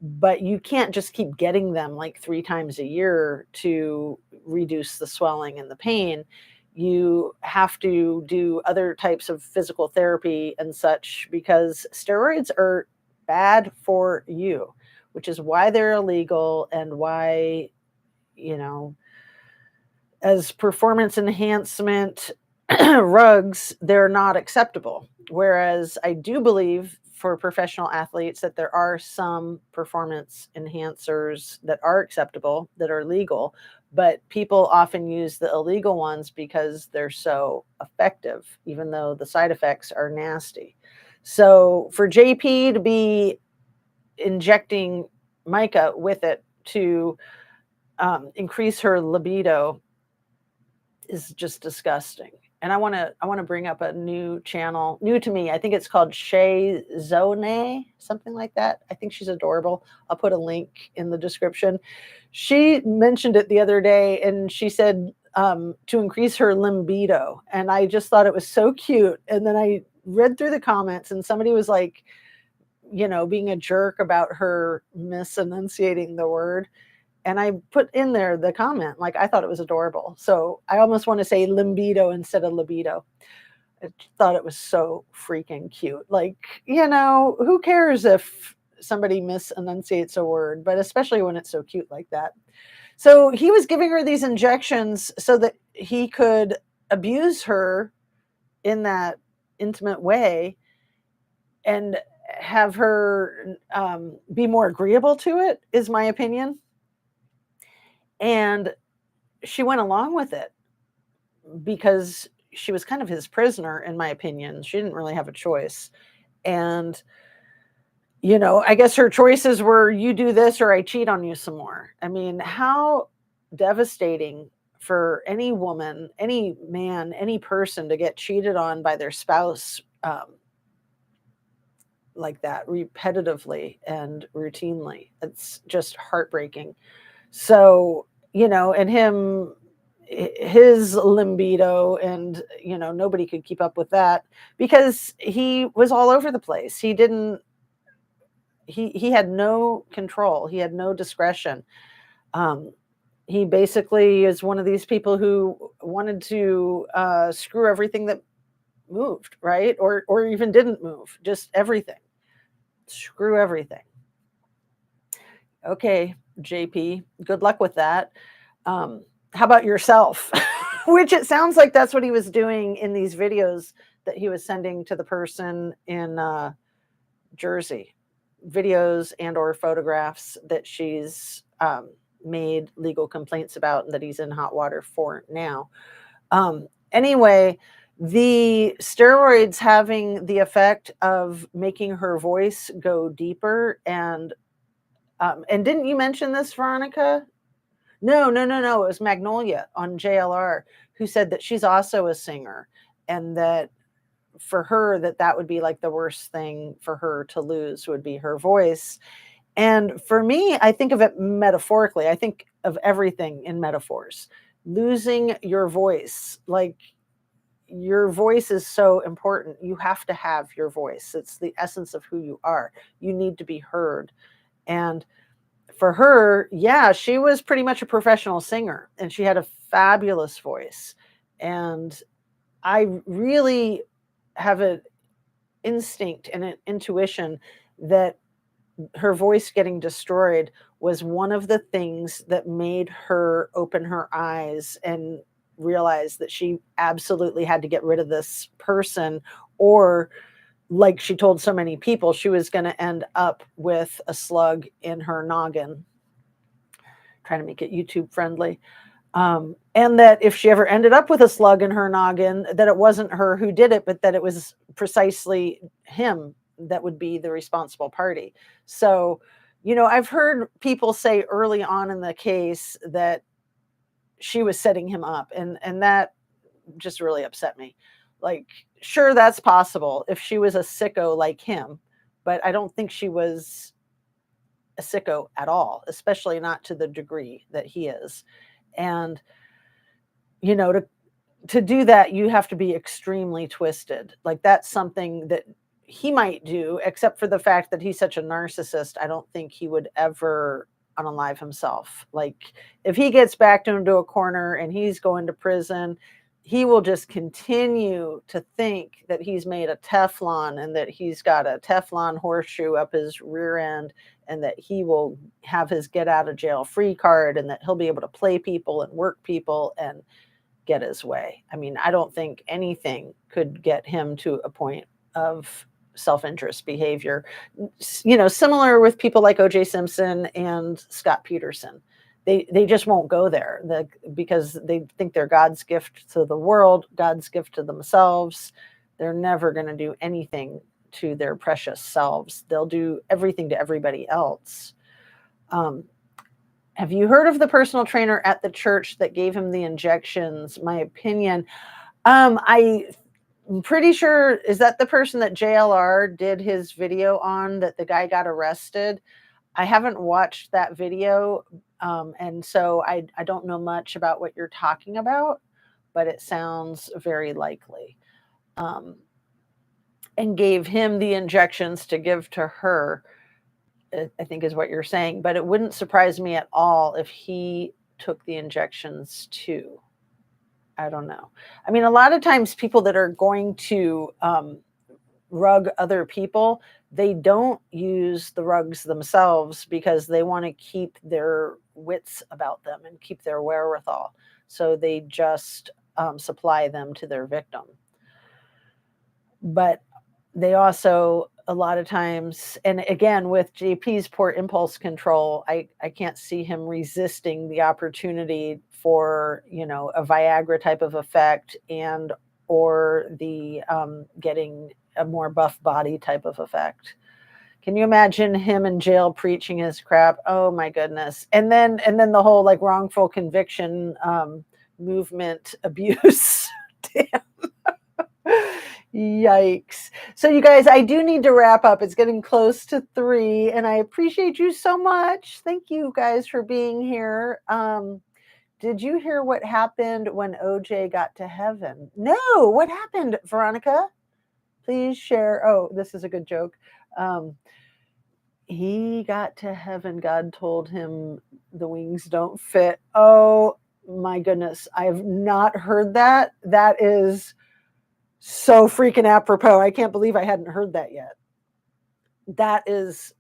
But you can't just keep getting them like 3 times a year to reduce the swelling and the pain. You have to do other types of physical therapy and such because steroids are bad for you, which is why they're illegal and why, as performance enhancement rugs, they're not acceptable. Whereas I do believe for professional athletes that there are some performance enhancers that are acceptable, that are legal, but people often use the illegal ones because they're so effective, even though the side effects are nasty. So for JP to be injecting Mica with it to increase her libido is just disgusting. And I want to bring up a new channel, new to me. I think it's called Shay Zone, something like that. I think she's adorable. I'll put a link in the description. She mentioned it the other day, and she said to increase her libido, and I just thought it was so cute. And then I read through the comments, and somebody was like, being a jerk about her misenunciating the word. And I put in there the comment, like, I thought it was adorable. So I almost want to say libido instead of libido. I thought it was so freaking cute. Like, who cares if somebody misenunciates a word, but especially when it's so cute like that. So he was giving her these injections so that he could abuse her in that intimate way and have her be more agreeable to it, is my opinion. And she went along with it because she was kind of his prisoner, in my opinion. She didn't really have a choice. And, I guess her choices were, you do this or I cheat on you some more. I mean, how devastating for any woman, any man, any person to get cheated on by their spouse like that repetitively and routinely. It's just heartbreaking. So, and his libido, and nobody could keep up with that because he was all over the place. He had no control. He had no discretion. He basically is one of these people who wanted to screw everything that moved, right? Or even didn't move, just everything. Screw everything. Okay, JP, good luck with that. How about yourself? Which it sounds like that's what he was doing in these videos that he was sending to the person in Jersey. Videos and or photographs that she's made legal complaints about and that he's in hot water for now. Anyway, the steroids having the effect of making her voice go deeper and didn't you mention this, Veronica? No. It was Magnolia on JLR who said that she's also a singer and that for her that would be like the worst thing for her to lose would be her voice. And for me, I think of it metaphorically. I think of everything in metaphors. Losing your voice, like your voice is so important. You have to have your voice. It's the essence of who you are. You need to be heard. And for her, yeah, she was pretty much a professional singer and she had a fabulous voice. And I really have an instinct and an intuition that her voice getting destroyed was one of the things that made her open her eyes and realize that she absolutely had to get rid of this person, or like she told so many people, she was going to end up with a slug in her noggin. Trying to make it YouTube friendly. And that if she ever ended up with a slug in her noggin, that it wasn't her who did it, but that it was precisely him that would be the responsible party. So, I've heard people say early on in the case that she was setting him up, and that just really upset me. Like, sure, that's possible if she was a sicko like him, but I don't think she was a sicko at all, especially not to the degree that he is. And to do that, you have to be extremely twisted. Like, that's something that he might do, except for the fact that he's such a narcissist. I don't think he would ever unalive himself. Like, if he gets backed into a corner and he's going to prison, he will just continue to think that he's made a Teflon and that he's got a Teflon horseshoe up his rear end, and that he will have his get out of jail free card, and that he'll be able to play people and work people and get his way. I mean, I don't think anything could get him to a point of self-interest behavior. Similar with people like O.J. Simpson and Scott Peterson. They just won't go there because they think they're God's gift to the world, God's gift to themselves. They're never going to do anything to their precious selves. They'll do everything to everybody else. Have you heard of the personal trainer at the church that gave him the injections? My opinion. I'm pretty sure, is that the person that JLR did his video on, that the guy got arrested? I haven't watched that video, and so I don't know much about what you're talking about, but it sounds very likely. And gave him the injections to give to her, I think is what you're saying. But it wouldn't surprise me at all if he took the injections too. I don't know. I mean, a lot of times people that are going to rug other people, they don't use the rugs themselves because they want to keep their wits about them and keep their wherewithal. So they just supply them to their victim. But they also, a lot of times, and again, with JP's poor impulse control, I can't see him resisting the opportunity for, a Viagra type of effect and or the getting a more buff body type of effect. Can you imagine him in jail preaching his crap? Oh my goodness. And then the whole like wrongful conviction movement abuse. Damn. Yikes. So you guys, I do need to wrap up. It's getting close to 3, and I appreciate you so much. Thank you guys for being here. Did you hear what happened when OJ got to heaven? No, what happened, Veronica? Please share. Oh, this is a good joke. He got to heaven. God told him the wings don't fit. Oh my goodness. I have not heard that. That is so freaking apropos. I can't believe I hadn't heard that yet. That is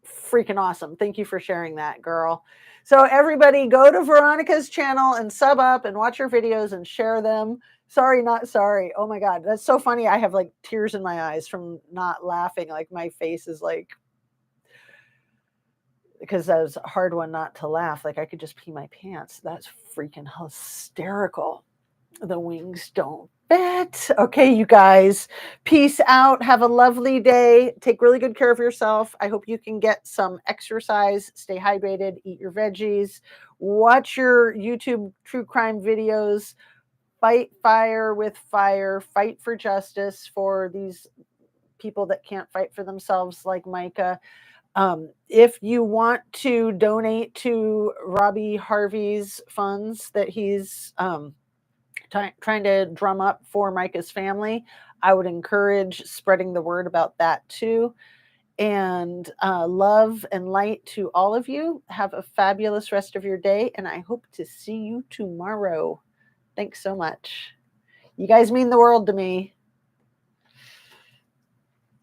freaking awesome. Thank you for sharing that, girl. So everybody go to Veronica's channel and sub up and watch her videos and share them. Sorry, not sorry. Oh my God. That's so funny. I have like tears in my eyes from not laughing. Like my face is like, because that was a hard one not to laugh. Like I could just pee my pants. That's freaking hysterical. The wings don't fit. Okay, you guys, peace out. Have a lovely day. Take really good care of yourself. I hope you can get some exercise, stay hydrated, eat your veggies, watch your YouTube true crime videos, fight fire with fire, fight for justice for these people that can't fight for themselves like Mica. If you want to donate to Robbie Harvey's funds that he's trying to drum up for Mica's family, I would encourage spreading the word about that too. And love and light to all of you. Have a fabulous rest of your day, and I hope to see you tomorrow. Thanks so much. You guys mean the world to me.